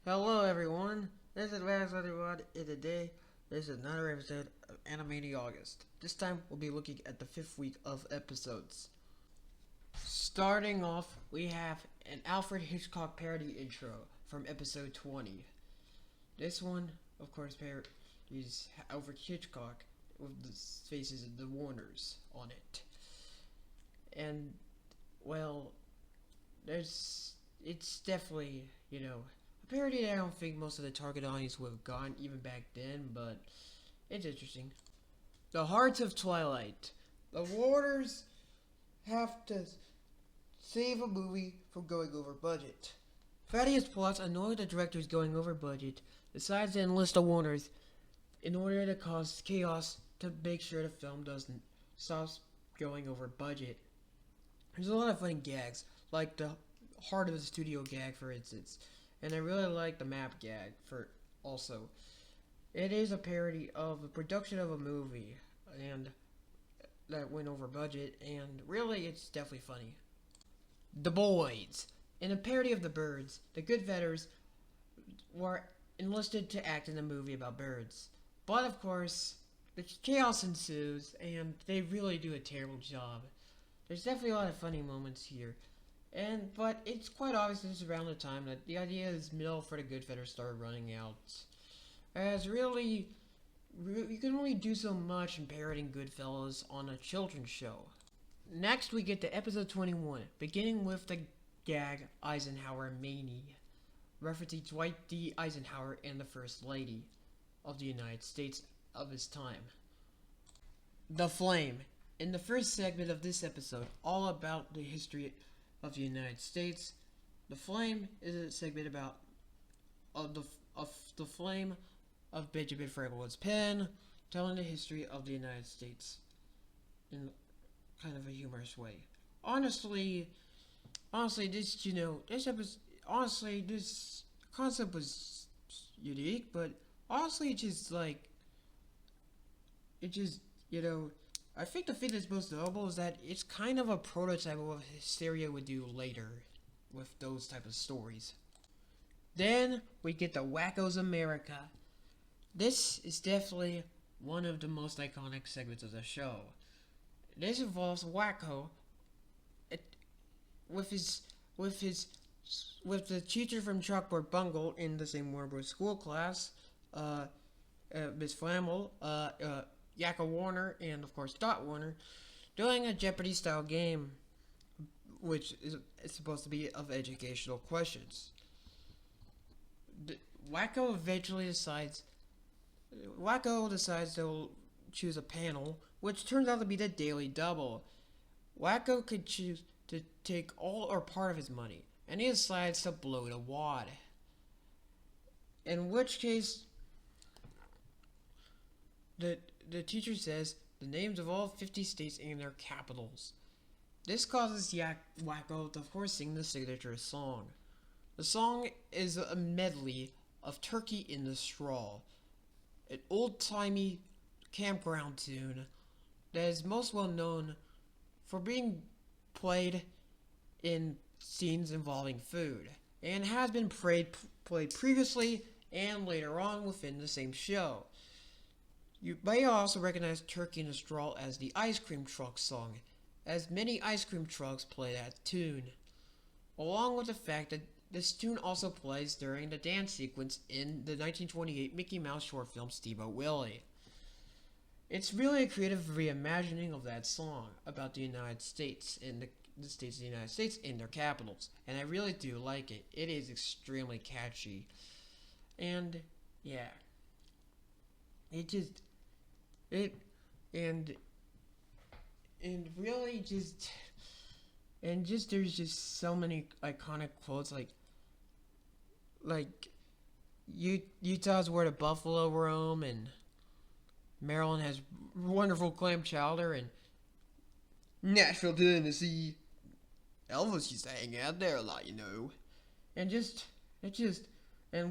Hello everyone, this is Last Rod, and today this is another episode of Animaniaugust. This time we'll be looking at the 5th week of episodes. Starting off, we have an Alfred Hitchcock parody intro from episode 20. This one, of course, parodies Alfred Hitchcock with the faces of the Warners on it. And, well, it's definitely, a parody that I don't think most of the target audience would have gotten even back then, but it's interesting. The Hearts of Twilight. The Warners have to save a movie from going over budget. Thaddeus Potts, annoyed the director's going over budget, decides to enlist the Warners in order to cause chaos to make sure the film doesn't stop going over budget. There's a lot of funny gags, like the heart of the studio gag, for instance, and I really like the map gag for also. It is a parody of the production of a movie, and that went over budget, and really, it's definitely funny. The Boys. In a parody of the Birds, the good veterans were enlisted to act in a movie about birds. But of course, the chaos ensues, and they really do a terrible job. There's definitely a lot of funny moments here. But it's quite obvious this is around the time that the idea is middle for the good veterans started running out. As really, you can only do so much in parodying Goodfellas on a children's show. Next, we get to episode 21, beginning with the gag Eisenhower Mania, referencing Dwight D. Eisenhower and the First Lady of the United States of his time. The Flame. In the first segment of this episode, all about the history of the United States, The Flame is a segment about the flame of Benjamin Franklin's pen, telling the history of the United States in kind of a humorous way. Honestly, this concept was unique, but honestly, I think the thing that's most notable is that it's kind of a prototype of what Hysteria would do later with those type of stories. Then we get the Wackos America. This is definitely one of the most iconic segments of the show. This involves Wacko with the teacher from Chalkboard Bungle in the same Warburg school class, Miss Flammel, Yakka Warner, and of course Dot Warner, doing a Jeopardy-style game, which is supposed to be of educational questions. Wacko decides they'll choose a panel, which turns out to be the Daily Double. Wacko could choose to take all or part of his money, and he decides to blow the wad. In which case, the teacher says the names of all 50 states and their capitals. This causes Wacko to of course sing the signature song. The song is a medley of Turkey in the Straw, an old-timey campground tune that is most well known for being played in scenes involving food, and has been played previously and later on within the same show. You may also recognize Turkey in a Straw as the Ice Cream Truck song, as many ice cream trucks play that tune, along with the fact that this tune also plays during the dance sequence in the 1928 Mickey Mouse short film Steamboat Willie. It's really a creative reimagining of that song about the United States and the states of the United States and their capitals, and I really do like it. It is extremely catchy, and yeah, it just it and really just there's just so many iconic quotes like Utah's where the buffalo roam, and Maryland has wonderful clam chowder, and Nashville, Tennessee, Elvis used to hang out there a lot, and and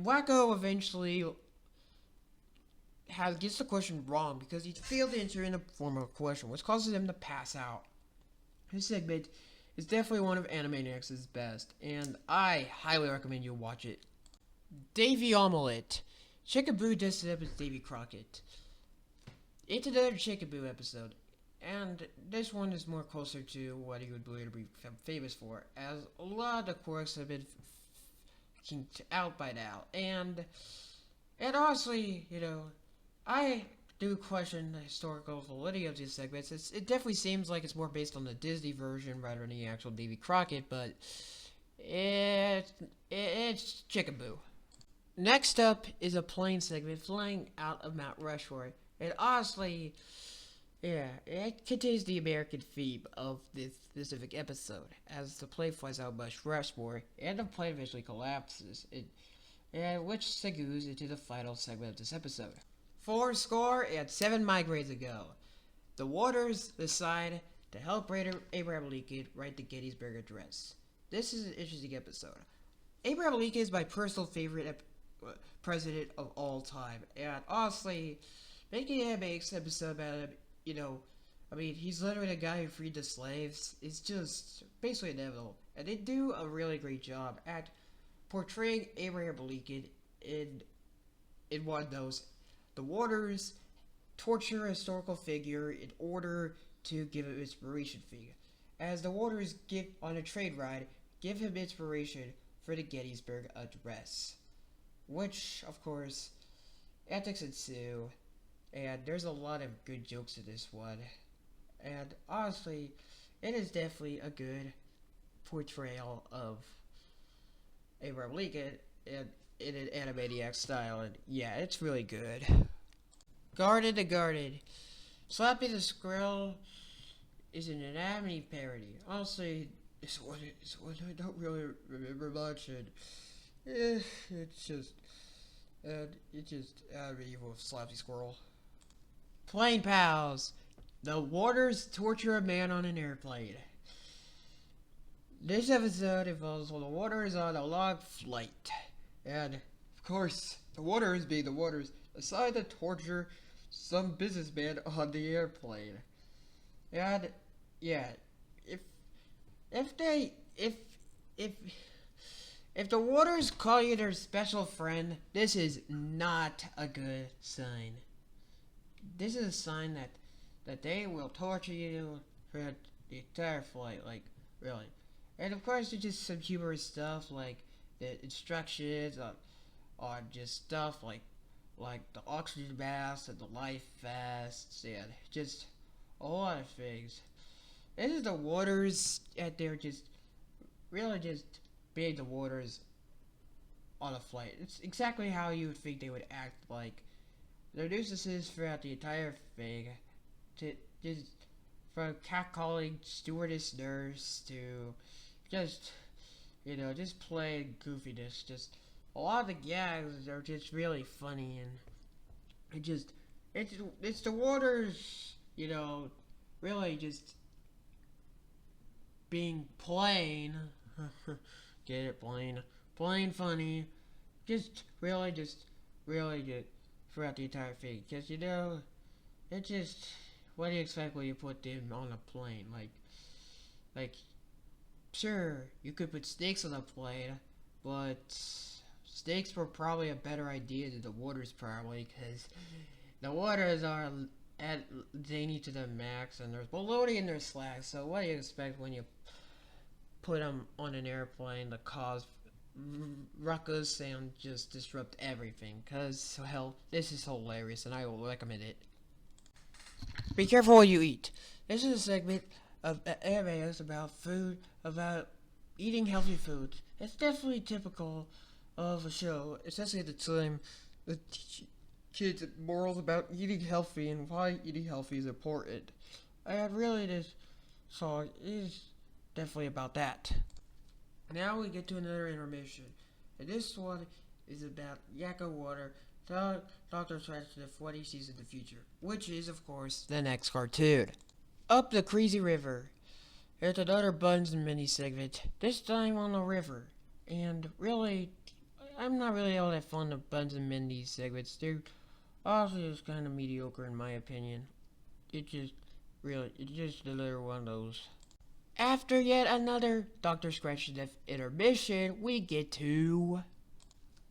Wacko eventually gets the question wrong because he failed to answer in the form of a question, which causes him to pass out. His segment is definitely one of Animaniacs' best, and I highly recommend you watch it. Davy Omelette. Chickaboo dressed up as Davy Crockett. It's another Chickaboo episode, and this one is more closer to what he would later become famous for, as a lot of the quirks have been kinked out by now. And honestly, I do question the historical validity of these segments. It definitely seems like it's more based on the Disney version rather than the actual Davy Crockett, but it's Chickaboo. Next up is a plane segment flying out of Mount Rushmore. And honestly, yeah, it contains the American theme of this specific episode. As the plane flies out of Mount Rushmore, and the plane eventually collapses, which segues into the final segment of this episode. 407 migraines ago, the Waters decide to help Abraham Lincoln write the Gettysburg Address. This is an interesting episode. Abraham Lincoln is my personal favorite president of all time, and honestly, making an episode about him, he's literally the guy who freed the slaves. It's just basically inevitable, and they do a really great job at portraying Abraham Lincoln in one of those. The Waters torture a historical figure in order to give him inspiration figure. As the Waters give on a train ride, give him inspiration for the Gettysburg Address. Which, of course, antics ensue, and there's a lot of good jokes in this one. And honestly, it is definitely a good portrayal of Abraham Lincoln in an Animaniac style, and yeah, it's really good. Guarded the Guarded. Slappy the Squirrel is an anatomy parody. Honestly, it's one I don't really remember much, and it's just out of evil with Slappy Squirrel. Plane Pals. The Waters torture a man on an airplane. This episode involves when the Waters on a long flight, and of course, the Waters, being the Waters, decide to torture some businessman on the airplane. And yeah, if the Waters call you their special friend, this is not a good sign. This is a sign that they will torture you for the entire flight, like, really. And of course, there's just some humorous stuff, like the instructions on just stuff like the oxygen mask and the life vests, and just a lot of things. This is the Waters, and they're just really just being the Waters on a flight. It's exactly how you would think they would act like. Their nuisances throughout the entire thing, just from catcalling stewardess nurse to just plain goofiness. Just a lot of the gags are just really funny, and it's the Waters, really just being plain. Get it, plain funny. Just really good throughout the entire thing. Because, it's just, what do you expect when you put them on a plane? Like, sure, you could put snakes on a plane, but snakes were probably a better idea than the Waters, probably, because the Waters are zany to the max, and there's baloney in their slacks, so what do you expect when you put them on an airplane to cause ruckus and just disrupt everything? Because, hell, this is hilarious, and I will recommend it. Be careful what you eat. This is a segment of Animaniaugust about food, about eating healthy food. It's definitely typical of a show, especially at the time, that teach kids morals about eating healthy and why eating healthy is important. And really, this song is definitely about that. Now we get to another intermission, and this one is about Yakko Water telling Dr. Stratton what he sees in the future, which is, of course, the next cartoon. Up the Crazy River. It's another Buns and Minnie segment, this time on the river. And really, I'm not really all that fond of Buns and Minnie segments. They're honestly just kind of mediocre in my opinion. It's just another one of those. After yet another Dr. Scratch Death intermission, we get to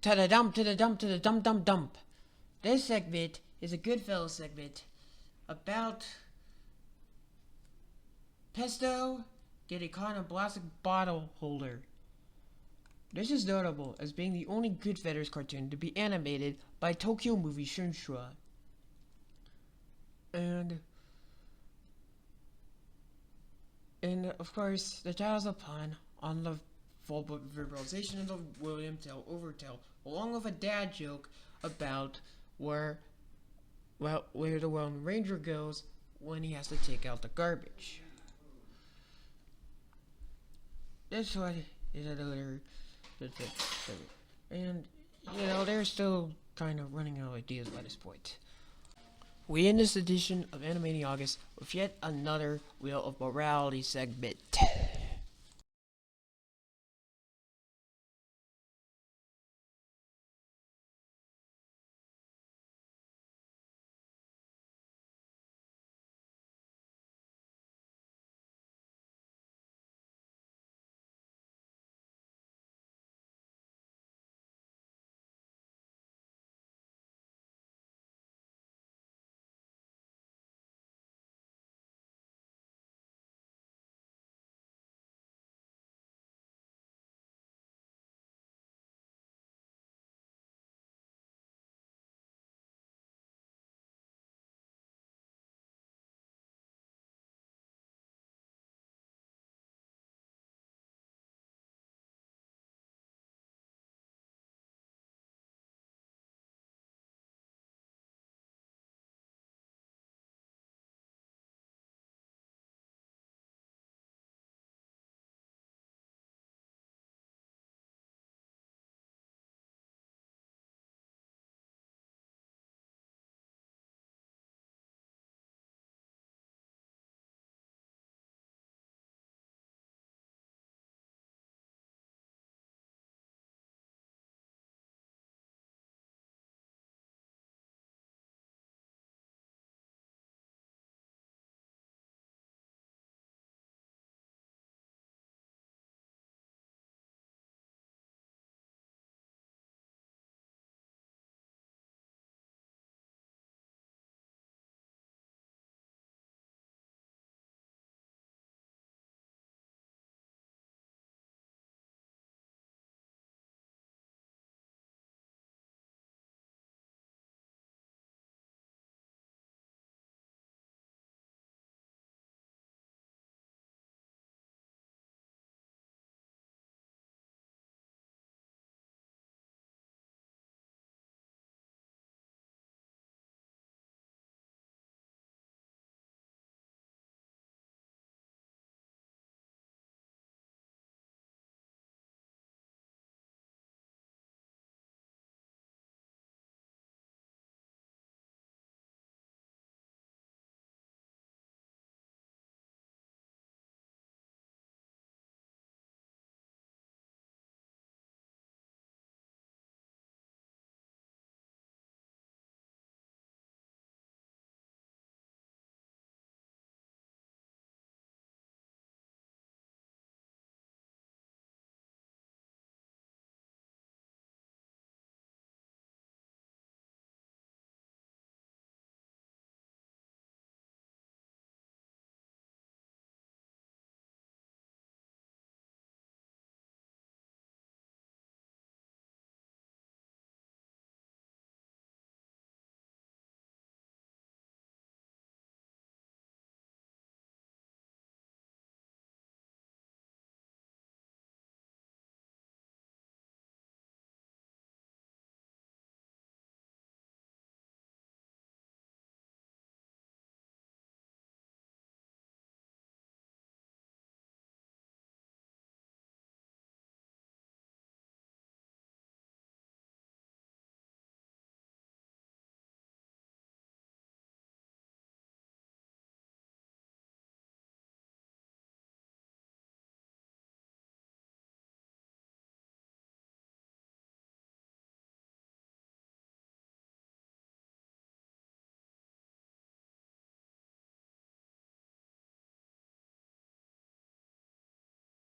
To the dump, to the dump, to the dump, dump, dump. This segment is a Goodfellas segment about Pesto getting caught in a plastic bottle holder. This is notable as being the only Goodfellas cartoon to be animated by Tokyo Movie Shunsha. And of course, the title's a pun on the full verbalization of the William Tell Overtell, along with a dad joke about where the Lone Ranger goes when he has to take out the garbage. This one is another good thing. And, they're still kind of running out of ideas by this point. We end this edition of Animaniaugust with yet another Wheel of Morality segment.